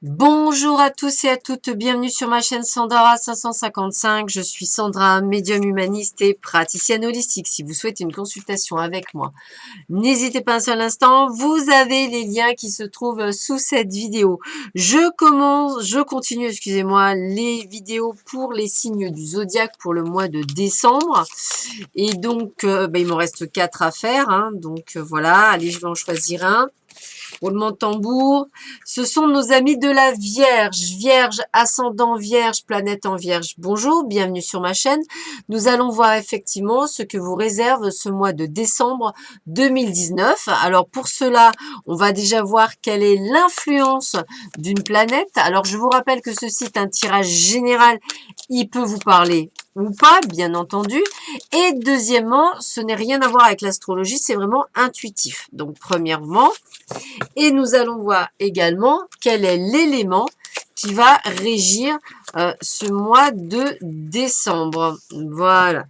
Bonjour à tous et à toutes, bienvenue sur ma chaîne Sandara 555. Je suis Sandra, médium humaniste et praticienne holistique. Si vous souhaitez une consultation avec moi, n'hésitez pas un seul instant. Vous avez les liens qui se trouvent sous cette vidéo. Je continue, excusez-moi, les vidéos pour les signes du zodiaque pour le mois de décembre. Et donc, il me reste 4 à faire. Voilà, allez, je vais en choisir un. Roulement de tambour. Ce sont nos amis de la Vierge. Vierge, ascendant Vierge, planète en Vierge. Bonjour, bienvenue sur ma chaîne. Nous allons voir effectivement ce que vous réserve ce mois de décembre 2019. Alors pour cela, on va déjà voir quelle est l'influence d'une planète. Alors je vous rappelle que ceci est un tirage général. Il peut vous parler ou pas, bien entendu. Et deuxièmement, ce n'est rien à voir avec l'astrologie, c'est vraiment intuitif. Donc premièrement, et nous allons voir également quel est l'élément qui va régir ce mois de décembre. Voilà.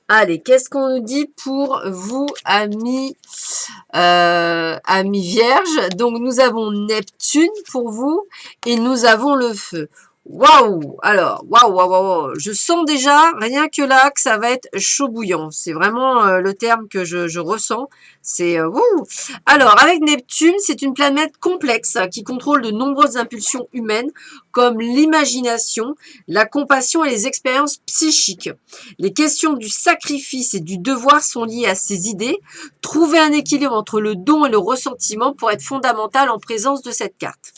Allez, qu'est-ce qu'on nous dit pour vous, amis vierges? Donc, nous avons Neptune pour vous et nous avons le feu. Waouh! Alors, waouh! Je sens déjà, rien que là, que ça va être chaud bouillant. C'est vraiment le terme que je ressens. C'est wouh! Alors, avec Neptune, c'est une planète complexe qui contrôle de nombreuses impulsions humaines, comme l'imagination, la compassion et les expériences psychiques. Les questions du sacrifice et du devoir sont liées à ces idées. Trouver un équilibre entre le don et le ressentiment pourrait être fondamental en présence de cette carte.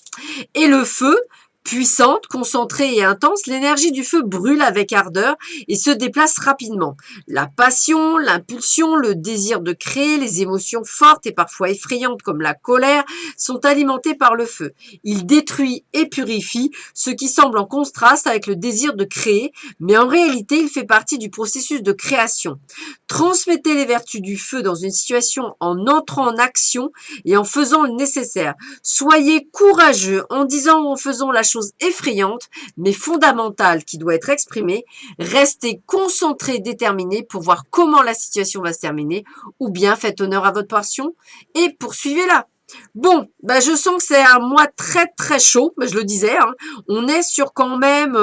Et le feu, puissante, concentrée et intense, l'énergie du feu brûle avec ardeur et se déplace rapidement. La passion, l'impulsion, le désir de créer, les émotions fortes et parfois effrayantes comme la colère sont alimentées par le feu. Il détruit et purifie, ce qui semble en contraste avec le désir de créer, mais en réalité, il fait partie du processus de création. Transmettez les vertus du feu dans une situation en entrant en action et en faisant le nécessaire. Soyez courageux en disant ou en faisant la chose effrayante, mais fondamentale qui doit être exprimée. Restez concentré, déterminé pour voir comment la situation va se terminer, ou bien faites honneur à votre passion et poursuivez-la. Bon, je sens que c'est un mois très très chaud, je le disais, hein. On est sur quand même,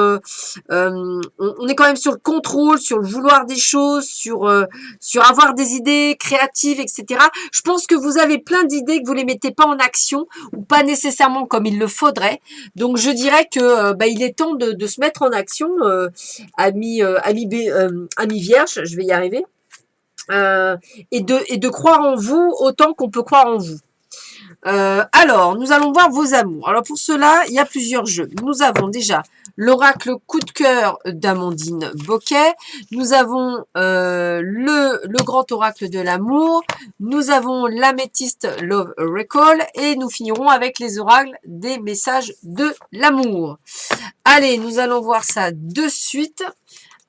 on est quand même sur le contrôle, sur le vouloir des choses, sur avoir des idées créatives, etc. Je pense que vous avez plein d'idées que vous les mettez pas en action ou pas nécessairement comme il le faudrait. Donc je dirais que il est temps de se mettre en action, amis vierges, je vais y arriver, et de croire en vous autant qu'on peut croire en vous. Alors, nous allons voir vos amours. Alors pour cela, il y a plusieurs jeux. Nous avons déjà l'oracle coup de cœur d'Amandine Boquet. Nous avons le grand oracle de l'amour. Nous avons l'améthyste Love Recall. Et nous finirons avec les oracles des messages de l'amour. Allez, nous allons voir ça de suite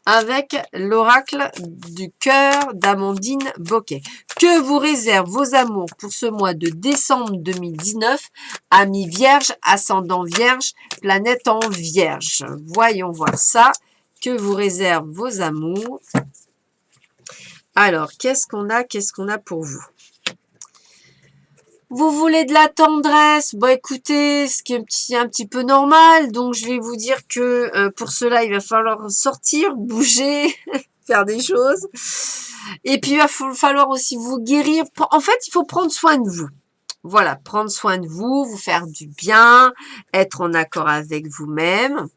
avec l'oracle du cœur d'Amandine Boquet. Que vous réservent vos amours pour ce mois de décembre 2019, amis vierges, ascendant vierge, planète en vierge. Voyons voir ça. Que vous réservent vos amours. Alors, qu'est-ce qu'on a pour vous? Vous voulez de la tendresse? Bon, écoutez, ce qui est un petit peu normal. Donc, je vais vous dire que pour cela, il va falloir sortir, bouger, faire des choses. Et puis, il va falloir aussi vous guérir. En fait, il faut prendre soin de vous. Voilà, prendre soin de vous, vous faire du bien, être en accord avec vous-même.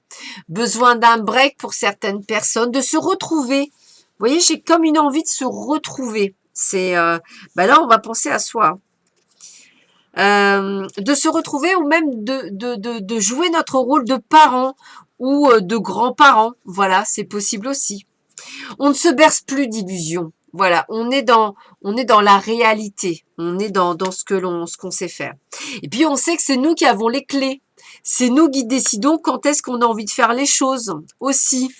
Besoin d'un break pour certaines personnes, de se retrouver. Vous voyez, j'ai comme une envie de se retrouver. C'est là, on va penser à soi. De se retrouver ou même de jouer notre rôle de parents ou de grands-parents. Voilà, c'est possible aussi. On ne se berce plus d'illusions. Voilà, on est dans la réalité. On est dans ce qu'on sait faire. Et puis on sait que c'est nous qui avons les clés. C'est nous qui décidons quand est-ce qu'on a envie de faire les choses aussi.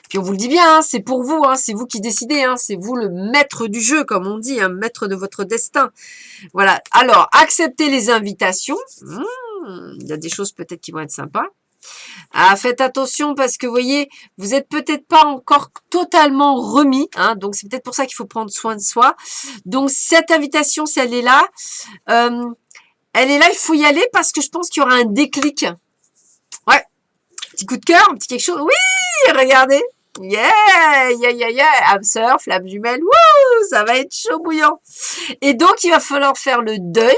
Puis on vous le dit bien, hein, c'est pour vous, hein, c'est vous qui décidez, hein, c'est vous le maître du jeu, comme on dit, maître de votre destin. Voilà. Alors, acceptez les invitations. Il y a des choses peut-être qui vont être sympas. Ah, faites attention parce que vous voyez, vous êtes peut-être pas encore totalement remis, hein, donc c'est peut-être pour ça qu'il faut prendre soin de soi. Donc cette invitation, si elle est là, Elle est là, il faut y aller parce que je pense qu'il y aura un déclic. Ouais, petit coup de cœur, un petit quelque chose. Oui, regardez. Yeah, yeah, yeah, yeah. Âme sœur, flamme jumelle. Wouh, ça va être chaud bouillant. Et donc, il va falloir faire le deuil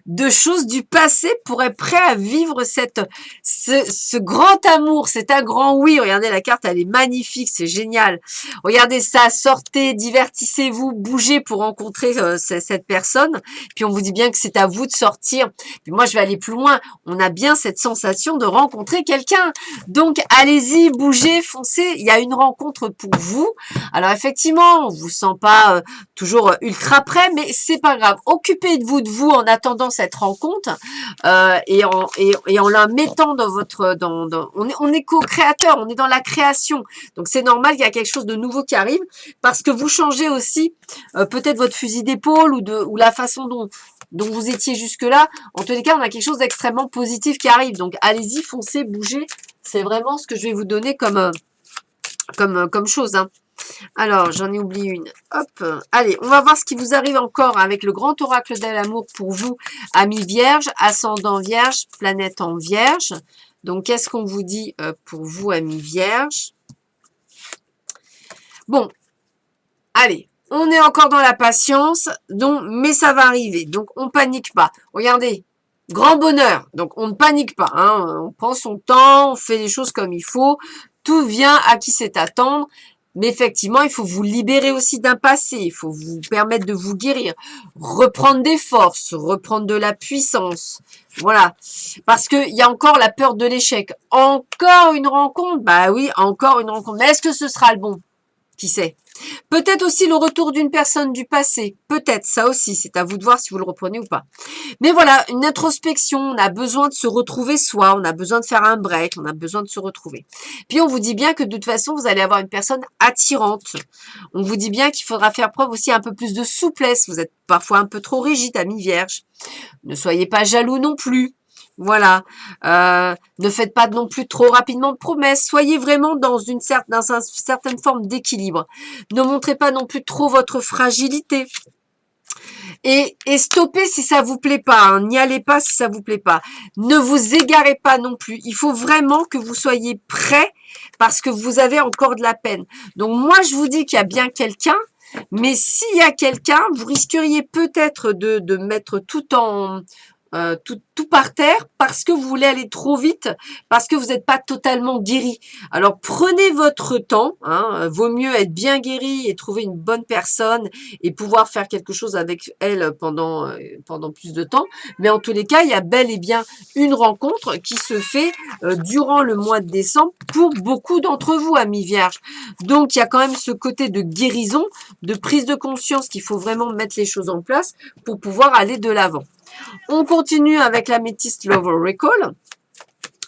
de choses du passé pour être prêt à vivre ce grand amour. C'est un grand oui. Regardez, la carte, elle est magnifique. C'est génial. Regardez ça. Sortez, divertissez-vous, bougez pour rencontrer cette personne. Puis, on vous dit bien que c'est à vous de sortir. Puis moi, je vais aller plus loin. On a bien cette sensation de rencontrer quelqu'un. Donc, allez-y, bougez, foncez. Il y a une rencontre pour vous. Alors, effectivement, on vous sent pas toujours ultra prêt, mais c'est pas grave. Occupez-vous de vous en attendant cette rencontre et en la mettant dans votre... on est co-créateur, on est dans la création. Donc, c'est normal qu'il y a quelque chose de nouveau qui arrive parce que vous changez aussi peut-être votre fusil d'épaule ou la façon dont vous étiez jusque-là. En tous les cas, on a quelque chose d'extrêmement positif qui arrive. Donc, allez-y, foncez, bougez. C'est vraiment ce que je vais vous donner comme chose. Hein. Alors, j'en ai oublié une. Hop. Allez, on va voir ce qui vous arrive encore avec le grand oracle de l'amour pour vous, amis vierge, ascendant vierge, planète en vierge. Donc, qu'est-ce qu'on vous dit pour vous, amis vierge? Bon, allez. On est encore dans la patience, mais ça va arriver. Donc, on panique pas. Regardez, grand bonheur. Donc, on ne panique pas. Hein. On prend son temps, on fait les choses comme il faut. Tout vient à qui c'est attendre. Mais effectivement, il faut vous libérer aussi d'un passé. Il faut vous permettre de vous guérir. Reprendre des forces, reprendre de la puissance. Voilà. Parce qu'il y a encore la peur de l'échec. Encore une rencontre? Bah oui, encore une rencontre. Mais est-ce que ce sera le bon? Qui sait? Peut-être aussi le retour d'une personne du passé. Peut-être, ça aussi. C'est à vous de voir si vous le reprenez ou pas. Mais voilà, une introspection. On a besoin de se retrouver soi. On a besoin de faire un break. On a besoin de se retrouver. Puis on vous dit bien que de toute façon, vous allez avoir une personne attirante. On vous dit bien qu'il faudra faire preuve aussi un peu plus de souplesse. Vous êtes parfois un peu trop rigide, ami vierge. Ne soyez pas jaloux non plus. Voilà. Ne faites pas non plus trop rapidement de promesses. Soyez vraiment dans une certaine forme d'équilibre. Ne montrez pas non plus trop votre fragilité. Et stoppez si ça vous plaît pas. Hein. N'y allez pas si ça vous plaît pas. Ne vous égarez pas non plus. Il faut vraiment que vous soyez prêts parce que vous avez encore de la peine. Donc moi, je vous dis qu'il y a bien quelqu'un. Mais s'il y a quelqu'un, vous risqueriez peut-être de mettre tout par terre parce que vous voulez aller trop vite, parce que vous n'êtes pas totalement guéri. Alors prenez votre temps, hein, vaut mieux être bien guéri et trouver une bonne personne et pouvoir faire quelque chose avec elle pendant plus de temps. Mais en tous les cas, il y a bel et bien une rencontre qui se fait durant le mois de décembre pour beaucoup d'entre vous, amis vierges. Donc il y a quand même ce côté de guérison, de prise de conscience qu'il faut vraiment mettre les choses en place pour pouvoir aller de l'avant. On continue avec l'améthyste Love Oracle.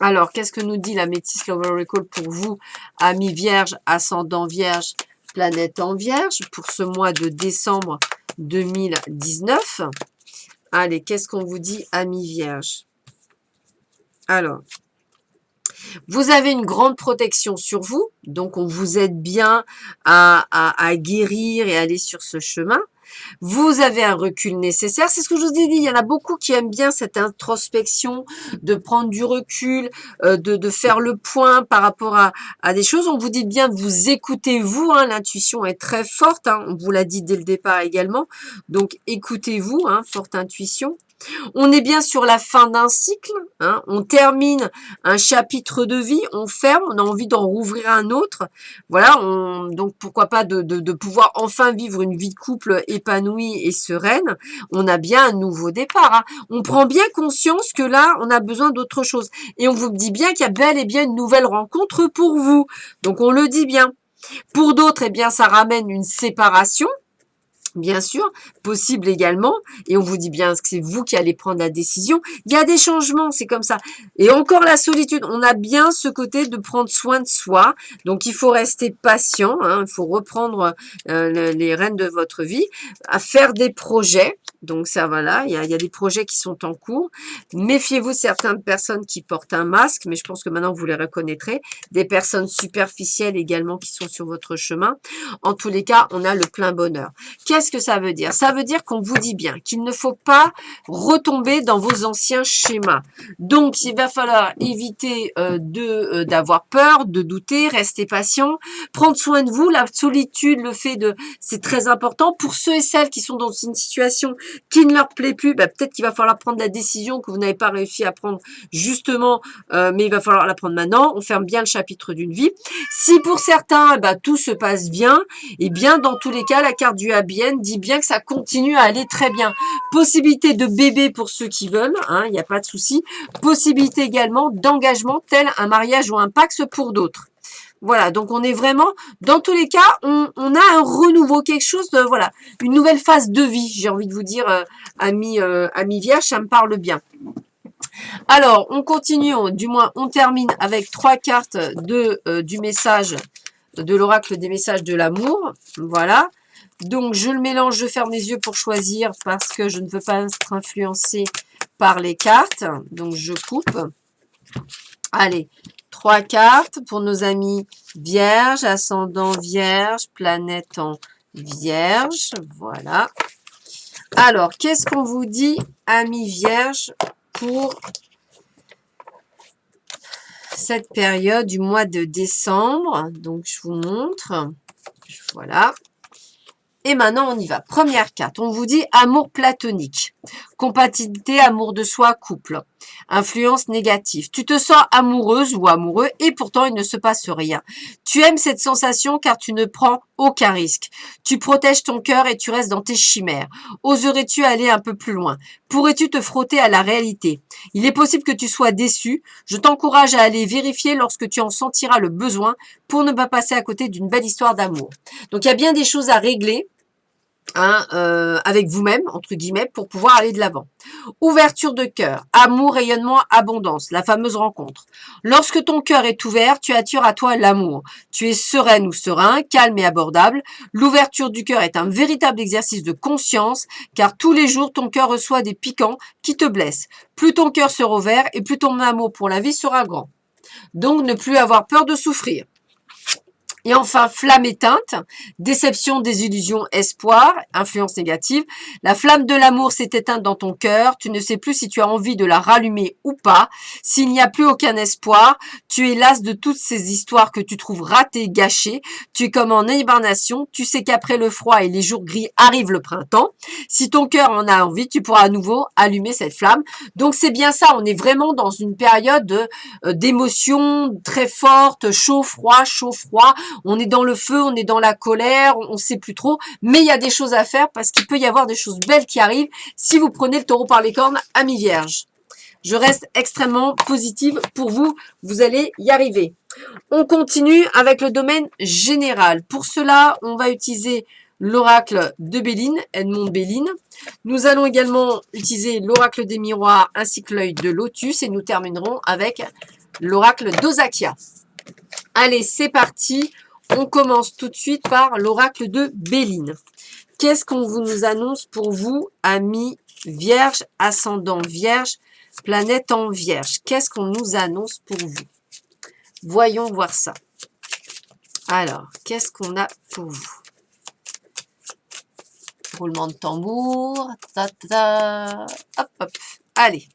Alors, qu'est-ce que nous dit l'améthyste Love Oracle pour vous, amis vierge, ascendant vierge, planète en vierge, pour ce mois de décembre 2019? Allez, qu'est-ce qu'on vous dit, amis vierge? Alors, vous avez une grande protection sur vous, donc on vous aide bien à guérir et aller sur ce chemin. Vous avez un recul nécessaire. C'est ce que je vous ai dit. Il y en a beaucoup qui aiment bien cette introspection, de prendre du recul, de faire le point par rapport à des choses. On vous dit bien de vous écouter, vous. Hein, l'intuition est très forte. Hein, on vous l'a dit dès le départ également. Donc, écoutez-vous, hein, forte intuition. On est bien sur la fin d'un cycle, hein, on termine un chapitre de vie, on ferme, on a envie d'en rouvrir un autre. Voilà, donc pourquoi pas de pouvoir enfin vivre une vie de couple épanouie et sereine. On a bien un nouveau départ. Hein. On prend bien conscience que là, on a besoin d'autre chose. Et on vous dit bien qu'il y a bel et bien une nouvelle rencontre pour vous. Donc on le dit bien. Pour d'autres, eh bien, ça ramène une séparation. Bien sûr, possible également, et on vous dit bien que c'est vous qui allez prendre la décision. Il y a des changements, c'est comme ça. Et encore la solitude, on a bien ce côté de prendre soin de soi, donc il faut rester patient, hein, il faut reprendre les rênes de votre vie, à faire des projets, Donc ça, voilà, il y a des projets qui sont en cours. Méfiez-vous de certaines personnes qui portent un masque, mais je pense que maintenant vous les reconnaîtrez. Des personnes superficielles également qui sont sur votre chemin. En tous les cas, on a le plein bonheur. Qu'est-ce que ça veut dire? Ça veut dire qu'on vous dit bien qu'il ne faut pas retomber dans vos anciens schémas. Donc, il va falloir éviter d'avoir peur, de douter, rester patient, prendre soin de vous. La solitude, le fait de... C'est très important. Pour ceux et celles qui sont dans une situation qui ne leur plaît plus, bah, peut-être qu'il va falloir prendre la décision que vous n'avez pas réussi à prendre justement, mais il va falloir la prendre maintenant. On ferme bien le chapitre d'une vie. Si pour certains, bah, tout se passe bien, et bien dans tous les cas, la carte du ABN dit bien que ça continue à aller très bien. Possibilité de bébé pour ceux qui veulent, hein, il n'y a pas de souci. Possibilité également d'engagement tel un mariage ou un Pacs pour d'autres. Voilà, donc on est vraiment, dans tous les cas, on a un renouveau, quelque chose de, voilà, une nouvelle phase de vie, j'ai envie de vous dire, ami Vierge, ça me parle bien. Alors, on continue, du moins, on termine avec 3 cartes du message, de l'oracle des messages de l'amour, voilà. Donc, je le mélange, je ferme les yeux pour choisir, parce que je ne veux pas être influencée par les cartes, donc je coupe. Allez, 3 cartes pour nos amis vierges, ascendant vierge, planète en vierge. Voilà. Alors, qu'est-ce qu'on vous dit, amis vierges, pour cette période du mois de décembre? Donc, je vous montre. Voilà. Et maintenant, on y va. Première carte, on vous dit amour platonique, compatibilité, amour de soi, couple, influence négative. Tu te sens amoureuse ou amoureux et pourtant il ne se passe rien. Tu aimes cette sensation car tu ne prends aucun risque. Tu protèges ton cœur et tu restes dans tes chimères. Oserais-tu aller un peu plus loin? Pourrais-tu te frotter à la réalité? Il est possible que tu sois déçu. Je t'encourage à aller vérifier lorsque tu en sentiras le besoin pour ne pas passer à côté d'une belle histoire d'amour. Donc il y a bien des choses à régler. Hein, avec vous-même, entre guillemets, pour pouvoir aller de l'avant. Ouverture de cœur, amour, rayonnement, abondance, la fameuse rencontre. Lorsque ton cœur est ouvert, tu attires à toi l'amour. Tu es sereine ou serein, calme et abordable. L'ouverture du cœur est un véritable exercice de conscience, car tous les jours, ton cœur reçoit des piquants qui te blessent. Plus ton cœur sera ouvert et plus ton amour pour la vie sera grand. Donc, ne plus avoir peur de souffrir. Et enfin, flamme éteinte, déception, désillusion, espoir, influence négative. La flamme de l'amour s'est éteinte dans ton cœur. Tu ne sais plus si tu as envie de la rallumer ou pas. S'il n'y a plus aucun espoir, tu es lasse de toutes ces histoires que tu trouves ratées, gâchées. Tu es comme en hibernation. Tu sais qu'après le froid et les jours gris arrive le printemps. Si ton cœur en a envie, tu pourras à nouveau allumer cette flamme. Donc c'est bien ça, on est vraiment dans une période d'émotions très fortes, chaud, froid, chaud, froid. On est dans le feu, on est dans la colère, on ne sait plus trop, mais il y a des choses à faire parce qu'il peut y avoir des choses belles qui arrivent si vous prenez le taureau par les cornes, amis vierges. Je reste extrêmement positive pour vous, vous allez y arriver. On continue avec le domaine général. Pour cela, on va utiliser l'oracle de Béline, Edmond Béline. Nous allons également utiliser l'oracle des miroirs ainsi que l'œil de Lotus et nous terminerons avec l'oracle d'Osakia. Allez, c'est parti. On commence tout de suite par l'oracle de Béline. Qu'est-ce qu'on vous nous annonce pour vous, amis vierges, ascendant vierge, planète en vierge? Qu'est-ce qu'on nous annonce pour vous? Voyons voir ça. Alors, qu'est-ce qu'on a pour vous? Roulement de tambour. Ta, ta, ta. Hop, hop. Allez.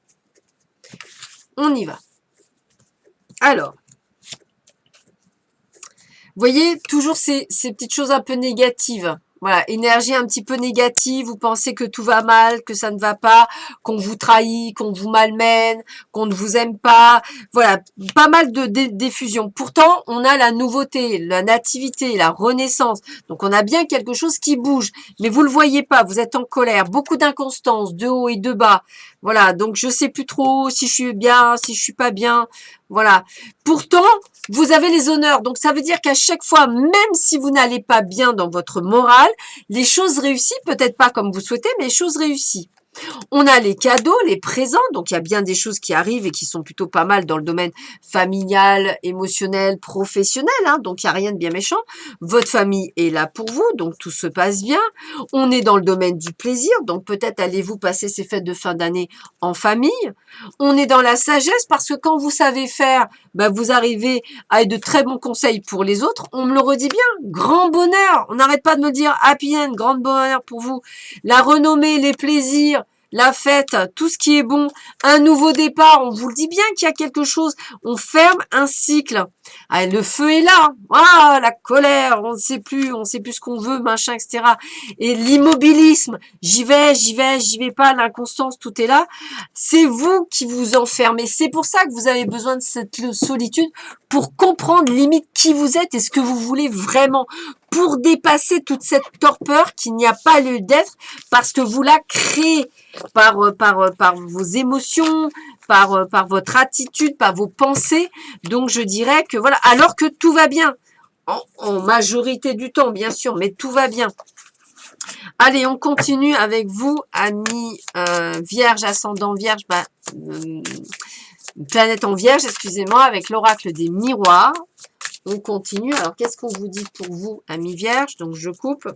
On y va. Alors. Vous voyez, toujours ces petites choses un peu négatives. Voilà, énergie un petit peu négative, vous pensez que tout va mal, que ça ne va pas, qu'on vous trahit, qu'on vous malmène, qu'on ne vous aime pas. Voilà, pas mal de diffusion. Pourtant, on a la nouveauté, la nativité, la renaissance. Donc, on a bien quelque chose qui bouge. Mais vous le voyez pas, vous êtes en colère. Beaucoup d'inconstance, de haut et de bas. Voilà, donc je sais plus trop si je suis bien, si je suis pas bien. Voilà. Pourtant, vous avez les honneurs. Donc, ça veut dire qu'à chaque fois, même si vous n'allez pas bien dans votre morale, les choses réussissent, peut-être pas comme vous souhaitez, mais les choses réussissent. On a les cadeaux, les présents, donc il y a bien des choses qui arrivent et qui sont plutôt pas mal dans le domaine familial, émotionnel, professionnel, hein, donc il n'y a rien de bien méchant. Votre famille est là pour vous, donc tout se passe bien. On est dans le domaine du plaisir, donc peut-être allez-vous passer ces fêtes de fin d'année en famille. On est dans la sagesse parce que quand vous savez faire, bah, vous arrivez à être de très bons conseils pour les autres. On me le redit bien, grand bonheur. On n'arrête pas de me dire happy end, grand bonheur pour vous. La renommée, les plaisirs, la fête, tout ce qui est bon, un nouveau départ, on vous le dit bien qu'il y a quelque chose, on ferme un cycle. Ah, le feu est là, ah, la colère, on ne sait plus ce qu'on veut, machin, etc. Et l'immobilisme, j'y vais pas, l'inconstance, tout est là. C'est vous qui vous enfermez. C'est pour ça que vous avez besoin de cette solitude pour comprendre limite qui vous êtes et ce que vous voulez vraiment, pour dépasser toute cette torpeur qui n'y a pas lieu d'être parce que vous la créez par vos émotions, par votre attitude, par vos pensées. Donc, je dirais que voilà, alors que tout va bien. En majorité du temps, bien sûr, mais tout va bien. Allez, on continue avec vous, amis Vierge, ascendant Vierge, planète en Vierge, excusez-moi, avec l'oracle des miroirs. On continue. Alors, qu'est-ce qu'on vous dit pour vous, amis Vierge? Donc, je coupe.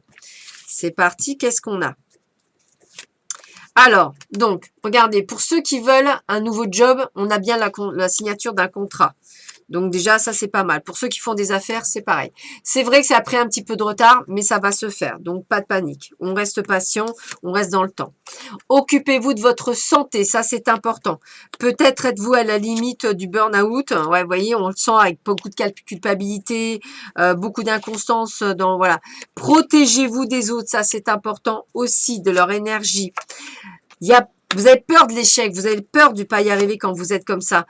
C'est parti. Qu'est-ce qu'on a? Alors, donc, regardez, pour ceux qui veulent un nouveau job, on a bien la signature d'un contrat. Donc déjà, ça, c'est pas mal. Pour ceux qui font des affaires, c'est pareil. C'est vrai que ça a pris un petit peu de retard, mais ça va se faire. Donc, pas de panique. On reste patient, on reste dans le temps. Occupez-vous de votre santé, ça, c'est important. Peut-être êtes-vous à la limite du burn-out. Ouais, vous voyez, on le sent avec beaucoup de culpabilité, beaucoup d'inconstance. Voilà. Protégez-vous des autres, ça, c'est important aussi, de leur énergie. Vous avez peur de l'échec, vous avez peur de ne pas y arriver quand vous êtes comme ça.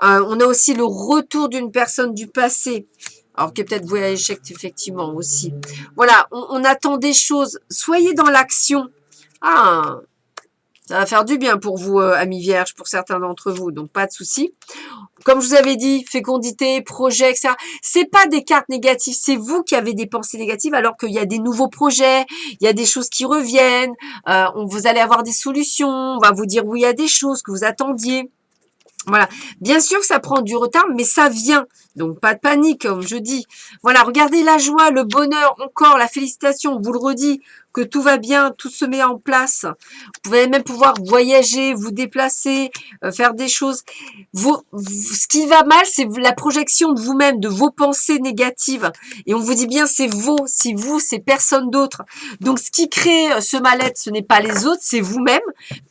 On a aussi le retour d'une personne du passé. Alors que peut-être vous à l'échec, effectivement, aussi. Voilà, on attend des choses. Soyez dans l'action. Ah, ça va faire du bien pour vous, amis vierges, pour certains d'entre vous. Donc, pas de souci. Comme je vous avais dit, fécondité, projet, etc. C'est pas des cartes négatives. C'est vous qui avez des pensées négatives alors qu'il y a des nouveaux projets. Il y a des choses qui reviennent. Vous allez avoir des solutions. On va vous dire oui à des choses que vous attendiez. Voilà. Bien sûr que ça prend du retard, mais ça vient. Donc, pas de panique, comme je dis. Voilà, regardez la joie, le bonheur, encore la félicitation. On vous le redit, que tout va bien, tout se met en place. Vous pouvez même pouvoir voyager, vous déplacer, faire des choses. Ce qui va mal, c'est la projection de vous-même, de vos pensées négatives. Et on vous dit bien, c'est vous, c'est personne d'autre. Donc, ce qui crée ce mal-être, ce n'est pas les autres, c'est vous-même,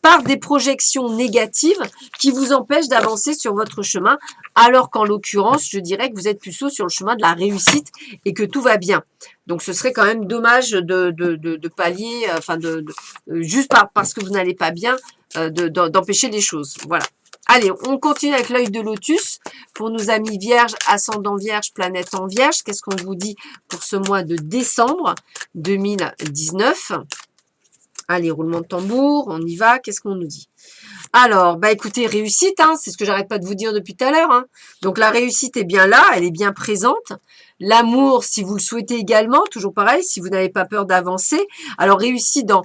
par des projections négatives qui vous empêchent d'avancer sur votre chemin, alors qu'en l'occurrence, je dirais que vous êtes plutôt sur le chemin de la réussite et que tout va bien. Donc, ce serait quand même dommage de pallier, juste parce que vous n'allez pas bien, d'empêcher les choses. Voilà. Allez, on continue avec l'œil de lotus pour nos amis vierges, ascendant vierge, planète en vierge. Qu'est-ce qu'on vous dit pour ce mois de décembre 2019? Allez, roulement de tambour, on y va. Qu'est-ce qu'on nous dit? Alors, écoutez, réussite, hein, c'est ce que j'arrête pas de vous dire depuis tout à l'heure. Hein. Donc, la réussite est bien là, elle est bien présente. L'amour, si vous le souhaitez également, toujours pareil, si vous n'avez pas peur d'avancer. Alors, réussite dans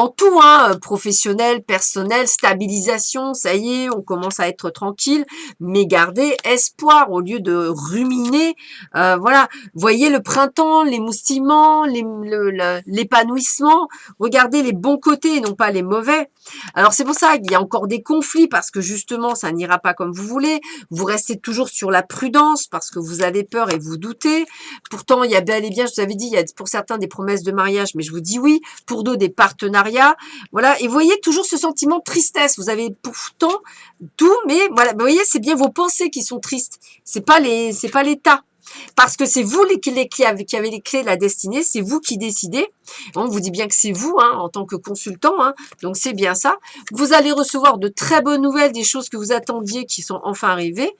tout, hein, professionnel, personnel, stabilisation, ça y est, on commence à être tranquille, mais gardez espoir au lieu de ruminer. Voilà, voyez le printemps, l'émoustillement, l'épanouissement, regardez les bons côtés, non pas les mauvais. Alors c'est pour ça qu'il y a encore des conflits, parce que justement, ça n'ira pas comme vous voulez. Vous restez toujours sur la prudence, parce que vous avez peur et vous doutez. Pourtant, il y a bel et bien, je vous avais dit, il y a pour certains des promesses de mariage, mais je vous dis oui, pour d'autres des partenariats, voilà, et vous voyez toujours ce sentiment de tristesse, vous avez pourtant tout, mais voilà, vous voyez, c'est bien vos pensées qui sont tristes, c'est pas l'état, parce que c'est vous qui avez les clés de la destinée, c'est vous qui décidez. On vous dit bien que c'est vous, hein, en tant que consultant, hein, donc c'est bien ça. Vous allez recevoir de très bonnes nouvelles, des choses que vous attendiez qui sont enfin arrivées.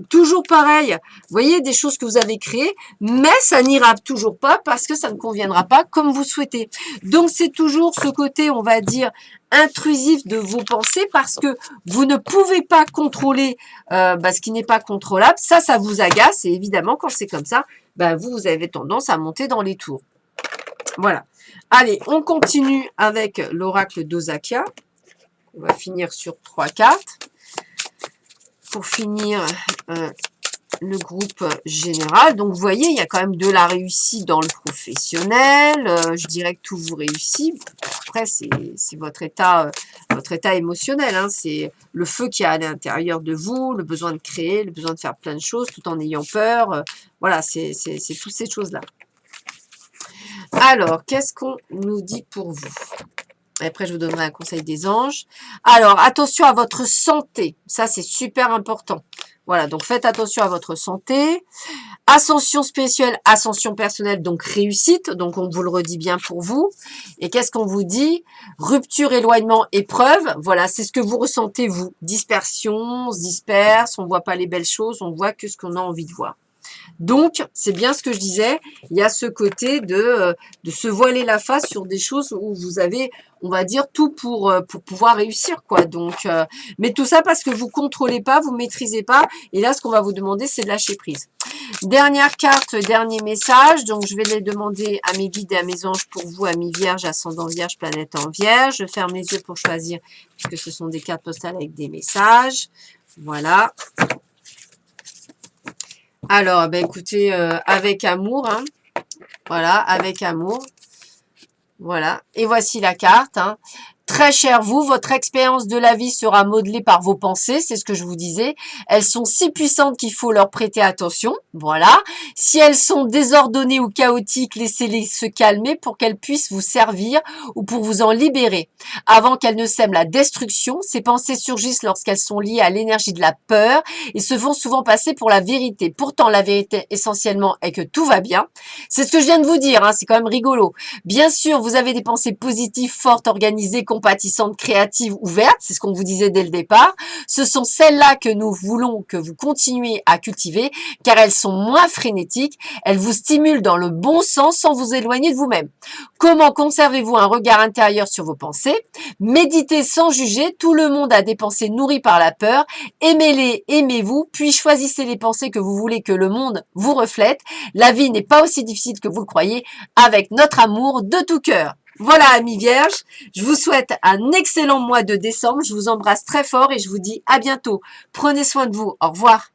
Toujours pareil, vous voyez, des choses que vous avez créées, mais ça n'ira toujours pas parce que ça ne conviendra pas comme vous souhaitez. Donc, c'est toujours ce côté, on va dire, intrusif de vos pensées parce que vous ne pouvez pas contrôler ce qui n'est pas contrôlable. Ça vous agace et évidemment, quand c'est comme ça, vous avez tendance à monter dans les tours. Voilà. Allez, on continue avec l'oracle d'Osakia. On va finir sur 3 cartes. Pour finir le groupe général. Donc, vous voyez, il y a quand même de la réussite dans le professionnel. Je dirais que tout vous réussit. Après, c'est votre état émotionnel. Hein. C'est le feu qui a à l'intérieur de vous, le besoin de créer, le besoin de faire plein de choses tout en ayant peur. Voilà, c'est toutes ces choses-là. Alors, qu'est-ce qu'on nous dit pour vous? Après, je vous donnerai un conseil des anges. Alors, attention à votre santé. Ça, c'est super important. Voilà, donc faites attention à votre santé. Ascension spirituelle, ascension personnelle, donc réussite. Donc, on vous le redit bien pour vous. Et qu'est-ce qu'on vous dit? Rupture, éloignement, épreuve. Voilà, c'est ce que vous ressentez, vous. Dispersion, on se disperse, on ne voit pas les belles choses, on voit que ce qu'on a envie de voir. Donc, c'est bien ce que je disais, il y a ce côté de se voiler la face sur des choses où vous avez, on va dire, tout pour pouvoir réussir, quoi. Donc, mais tout ça parce que vous contrôlez pas, vous maîtrisez pas. Et là, ce qu'on va vous demander, c'est de lâcher prise. Dernière carte, dernier message. Donc, je vais les demander à mes guides et à mes anges pour vous, amis vierges, ascendant vierge, planète en vierge. Je ferme les yeux pour choisir, puisque ce sont des cartes postales avec des messages. Voilà. Alors, ben écoutez, avec amour, hein. Voilà, avec amour. Voilà, et voici la carte, hein. Très cher vous, votre expérience de la vie sera modelée par vos pensées, c'est ce que je vous disais. Elles sont si puissantes qu'il faut leur prêter attention, voilà. Si elles sont désordonnées ou chaotiques, laissez-les se calmer pour qu'elles puissent vous servir ou pour vous en libérer. Avant qu'elles ne sèment la destruction, ces pensées surgissent lorsqu'elles sont liées à l'énergie de la peur et se font souvent passer pour la vérité. Pourtant, la vérité essentiellement est que tout va bien. C'est ce que je viens de vous dire, hein, c'est quand même rigolo. Bien sûr, vous avez des pensées positives, fortes, organisées, compatissantes, créatives, ouvertes, c'est ce qu'on vous disait dès le départ. Ce sont celles-là que nous voulons que vous continuiez à cultiver, car elles sont moins frénétiques, elles vous stimulent dans le bon sens sans vous éloigner de vous-même. Comment conservez-vous un regard intérieur sur vos pensées? Méditez sans juger, tout le monde a des pensées nourries par la peur, aimez-les, aimez-vous, puis choisissez les pensées que vous voulez que le monde vous reflète. La vie n'est pas aussi difficile que vous le croyez, avec notre amour de tout cœur. Voilà, amis vierges, je vous souhaite un excellent mois de décembre. Je vous embrasse très fort et je vous dis à bientôt. Prenez soin de vous. Au revoir.